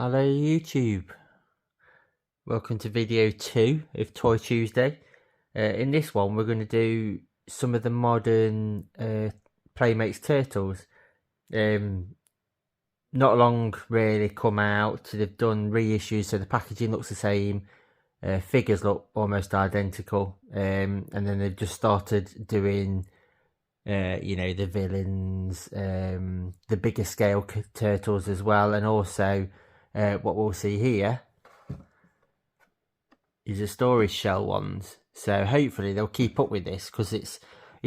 Hello YouTube, welcome to video 2 of Toy Tuesday. In this one we're going to do some of the modern Playmates Turtles. Not long really come out, they've done reissues so the packaging looks the same, figures look almost identical, and then they've just started doing the villains, the bigger scale turtles as well, and also what we'll see here is the storage shell ones. So hopefully they'll keep up with this, because it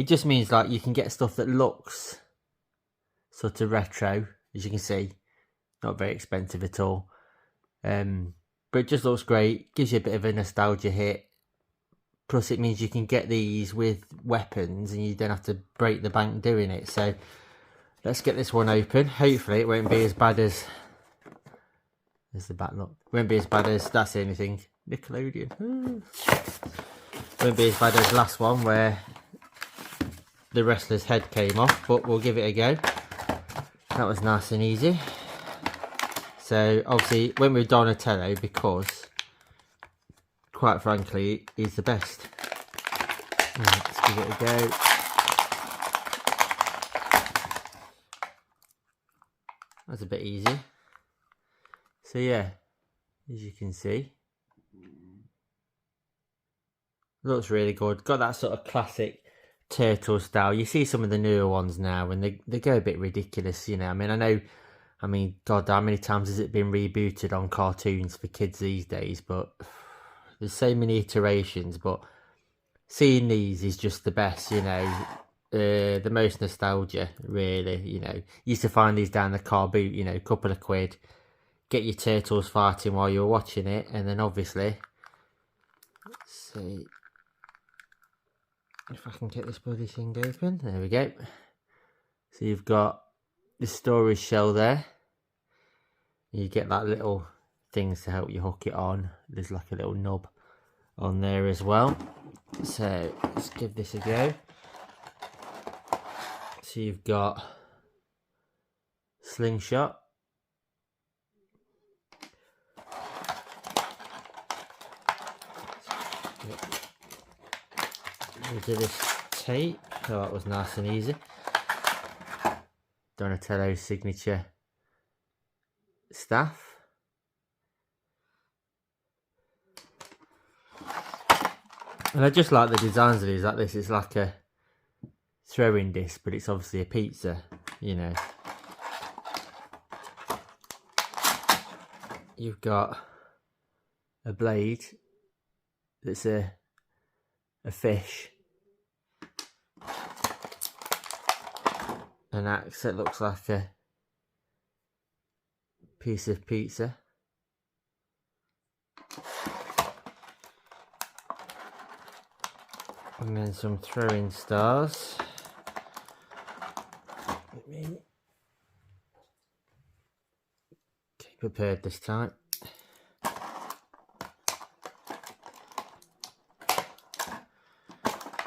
just means like you can get stuff that looks sort of retro, as you can see, not very expensive at all. But it just looks great, gives you a bit of a nostalgia hit. Plus it means you can get these with weapons and you don't have to break the bank doing it. So let's get this one open. Hopefully it won't be as bad as... There's the back look. Won't be as bad as... That's the only thing. Nickelodeon. Won't be as bad as last one where the wrestler's head came off. But we'll give it a go. That was nice and easy. So obviously went with Donatello because... quite frankly, he's the best. Let's give it a go. That's a bit easy. So yeah, as you can see, looks really good. Got that sort of classic turtle style. You see some of the newer ones now and they go a bit ridiculous, you know. I mean, God, how many times has it been rebooted on cartoons for kids these days? But there's so many iterations, but seeing these is just the best, you know. The most nostalgia, really, you know. Used to find these down the car boot, you know, a couple of quid. Get your turtles fighting while you're watching it, and then obviously, let's see if I can get this bloody thing open. There we go. So you've got the storage shell there. You get that little things to help you hook it on. There's like a little knob on there as well. So let's give this a go. So you've got slingshot, rid of this tape. Oh, that was nice and easy. Donatello's signature staff. And I just like the designs of these. Like this, it's like a throwing disc, but it's obviously a pizza, you know. You've got a blade that's a fish. An axe that looks like a piece of pizza. And then some throwing stars. Let me get prepared this time.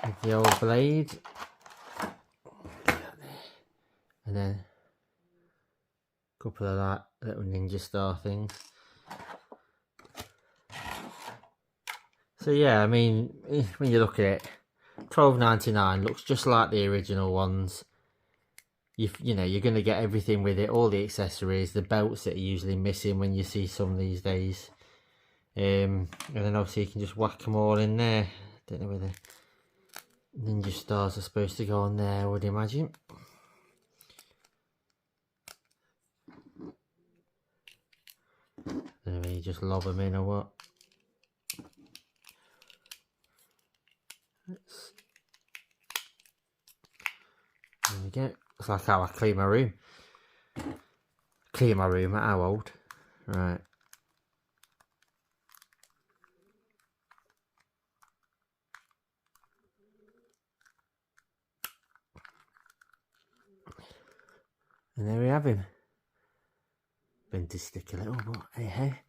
With the old blade. And then a couple of that little ninja star things. So yeah, I mean, when you look at it, $12.99 looks just like the original ones. You know, you're going to get everything with it, all the accessories, the belts that are usually missing when you see some these days. And then obviously you can just whack them all in there. Don't know whether ninja stars are supposed to go on there, I would imagine. Anyway, you just lob them in or what? There we go. It's like how I clean my room. Clean my room at how old? Right. And there we have him. Been to stick a little, but hey hey.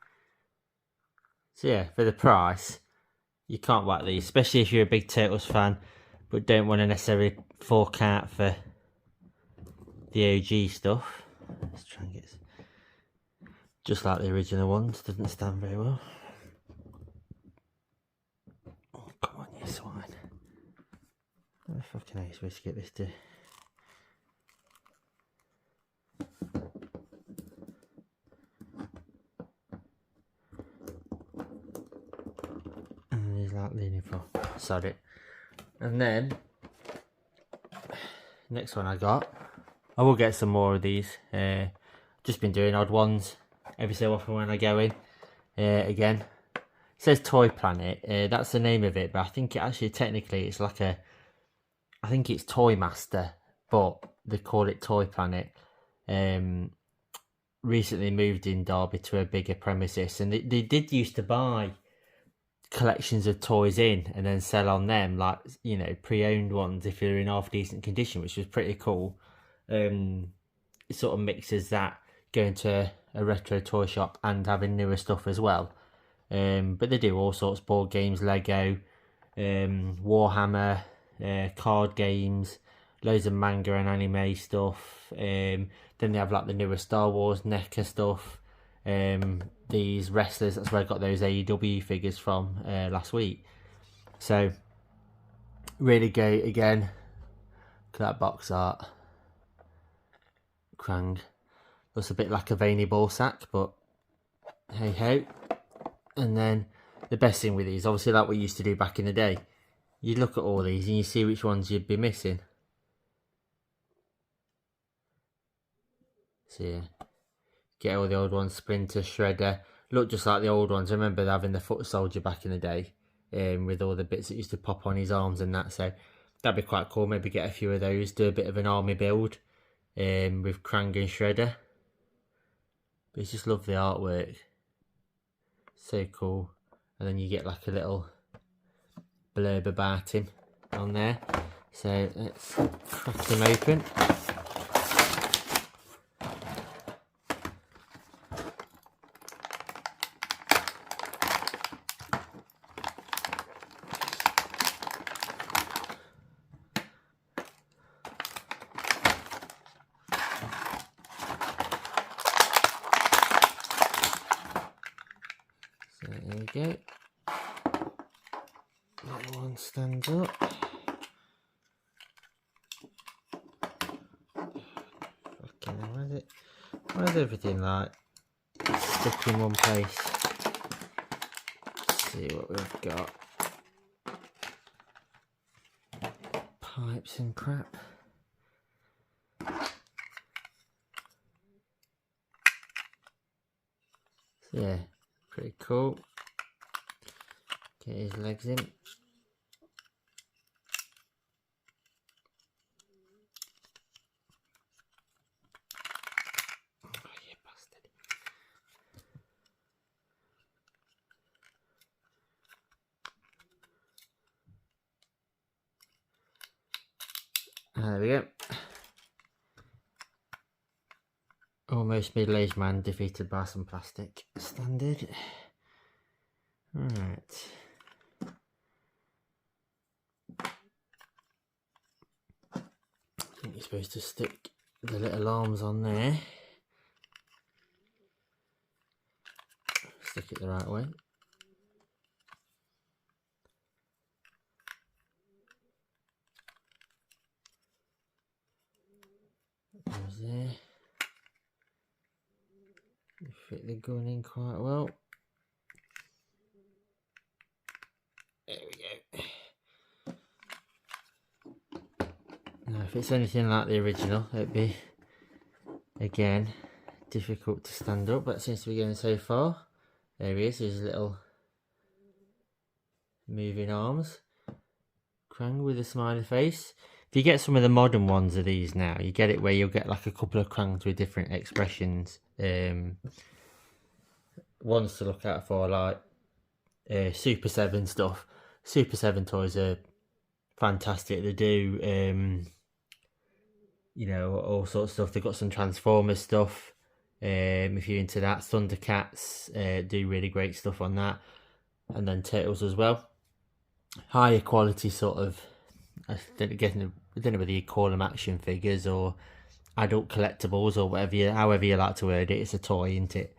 So yeah, for the price, you can't whack these, especially if you're a big Turtles fan, but don't want to necessarily fork out for the OG stuff. Let's try and get this. Just like the original ones, doesn't stand very well. Oh, come on, you swine. How the fucking hell are you supposed to get this to... And he's like leaning for... Sorry. And then... Next one I got... I will get some more of these. Just been doing odd ones every so often when I go in. Again, it says Toy Planet. That's the name of it, but I think it actually technically it's like a... I think it's Toy Master, but they call it Toy Planet. Recently moved in Derby to a bigger premises, and they did used to buy collections of toys in and then sell on them, like, you know, pre-owned ones if they're in half decent condition, which was pretty cool. It sort of mixes that, going to a retro toy shop and having newer stuff as well. But they do all sorts, board games, Lego, Warhammer, card games, loads of manga and anime stuff. Then they have like the newer Star Wars NECA stuff. These wrestlers, that's where I got those AEW figures from last week. So really great. Again, look at that box art. Krang looks a bit like a veiny ball sack, but hey ho. And then the best thing with these, obviously like we used to do back in the day, you look at all these and you see which ones you'd be missing. So yeah, get all the old ones, Splinter, Shredder, look just like the old ones. I remember having the Foot Soldier back in the day, with all the bits that used to pop on his arms and that, so that'd be quite cool. Maybe get a few of those, do a bit of an army build with Krang and Shredder. But it's just love the artwork, so cool. And then you get like a little blurb about him on there. So let's crack him open. So there we go. That one stands up. Fucking hell, where's it? Where's everything like stuck in one place? Let's see what we've got. Pipes and crap. So yeah, pretty cool. Get his legs in. Oh, you bastard. There we go. Almost middle-aged man defeated by some plastic. Standard. Right. I think you're supposed to stick the little arms on there. Stick it the right way. Goes there. You fit the gun in quite well. There we go. Now, if it's anything like the original, it'd be, again, difficult to stand up, but it seems to be going so far. There he is, his little moving arms. Krang with a smiley face. If you get some of the modern ones of these now, you get it where you'll get like a couple of Krangs with different expressions. Ones to look out for, like Super 7 stuff. Super 7 toys are fantastic. They do, you know, all sorts of stuff. They've got some Transformers stuff. If you're into that, Thundercats do really great stuff on that. And then Turtles as well. Higher quality sort of, I don't know whether you call them action figures or adult collectibles or whatever, however you like to word it. It's a toy, isn't it?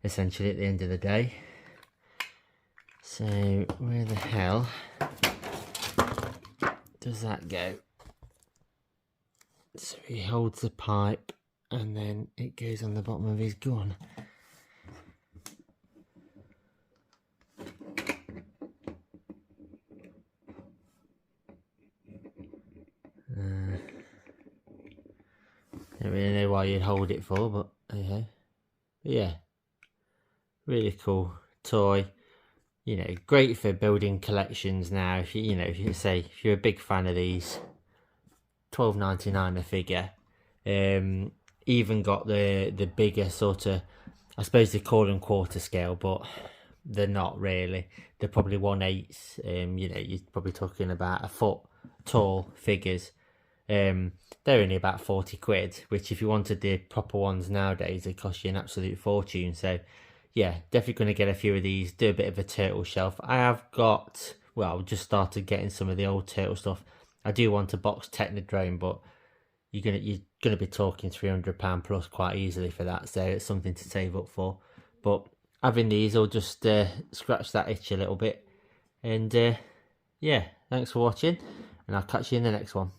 essentially, at the end of the day. So where the hell does that go? So he holds the pipe and then it goes on the bottom of his gun. Don't really know why you'd hold it for, but okay. Yeah, really cool toy. You know, great for building collections now. If you, if you say if you're a big fan of these, $12.99 a figure. Even got the bigger sort of, I suppose they call them quarter scale, but they're not really. They're probably 1/8. You know, you're probably talking about a foot tall figures. They're only about 40 quid, which if you wanted the proper ones nowadays, they cost you an absolute fortune. So yeah, definitely going to get a few of these, do a bit of a turtle shelf. I have got, well, just started getting some of the old turtle stuff. I do want a box Technodrome, but you're gonna be talking £300 plus quite easily for that, so it's something to save up for. But having these will just scratch that itch a little bit. And yeah, thanks for watching, and I'll catch you in the next one.